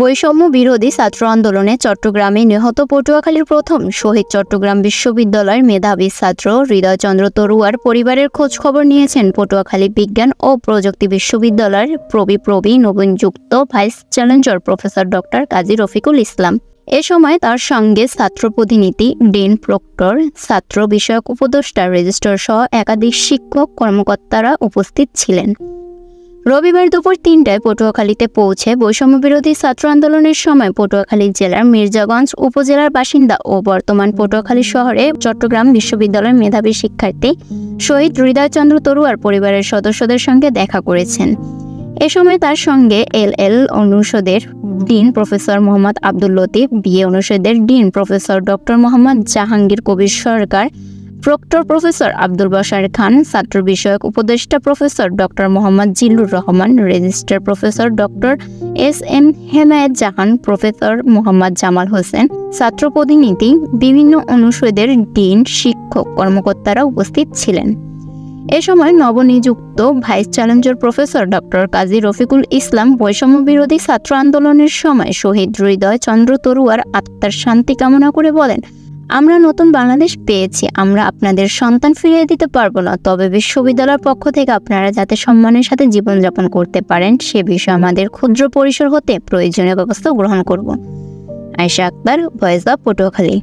বৈষম্য বিরোধী ছাত্র আন্দোলনে চট্টগ্রামে নিহত পটুয়াখালীর প্রথম শহীদ চট্টগ্রাম বিশ্ববিদ্যালয়ের মেধাবী ছাত্র হৃদয়চন্দ্র তরুয়ার পরিবারের খোঁজ খবর নিয়েছেন পটুয়াখালী বিজ্ঞান ও প্রযুক্তি বিশ্ববিদ্যালয়ের প্রবি নবীনযুক্ত ভাইস চ্যান্সেলর প্রফেসর ডক্টর কাজী রফিকুল ইসলাম। এ সময় তার সঙ্গে ছাত্র প্রতিনিধি, ডিন প্রক্টর, ছাত্র বিষয়ক উপদেষ্টা, রেজিস্ট্রার সহ একাধিক শিক্ষক কর্মকর্তারা উপস্থিত ছিলেন। রবিবার দুপুর ৩টায় পটুয়াখালীতে পৌঁছে বৈষম্যবিরোধী ছাত্র আন্দোলনের সময় পটুয়াখালী জেলার মির্জাগঞ্জ উপজেলার বাসিন্দা ও বর্তমান পটুয়াখালী শহরে চট্টগ্রাম বিশ্ববিদ্যালয়ের মেধাবী শিক্ষার্থী শহীদ হৃদয়চন্দ্র তরুয়ার পরিবারের সদস্যদের সঙ্গে দেখা করেছেন। এ সময় তার সঙ্গে এল অনুষদের dean professor Mohammad Abdul Latif, BA অনুষদের dean professor doctor Mohammad Jahangir Kabir Sarkar, proctor professor Abdul Bashar Khan, ছাত্র বিষয়ক উপদেষ্টা professor doctor Mohammad Zillur Rahman, registrar professor doctor S M. Hemayet Jahan, professor Mohammad Jamal Hossain, ছাত্র প্রতিনিধি, বিভিন্ন অনুষদের ডিন, শিক্ষক কর্মকর্তারা উপস্থিত ছিলেন। এ সময় নবনিযুক্ত ভাইস চ্যান্সেলর প্রফেসর ডক্টর কাজী রফিকুল ইসলাম বৈষম্য বিরোধী ছাত্র আন্দোলনের সময় শহীদ হৃদয়চন্দ্র তরুয়ার আত্মার শান্তি কামনা করে বলেন, আমরা নতুন বাংলাদেশ পেয়েছি। আমরা আপনাদের সন্তান ফিরিয়ে দিতে পারবো না, তবে বিশ্ববিদ্যালয়ের পক্ষ থেকে আপনারা যাতে সম্মানের সাথে জীবনযাপন করতে পারেন সে বিষয়ে আমাদের ক্ষুদ্র পরিসর হতে প্রয়োজনীয় ব্যবস্থা গ্রহণ করব। Ayesha Akter, voice of Patuakhali.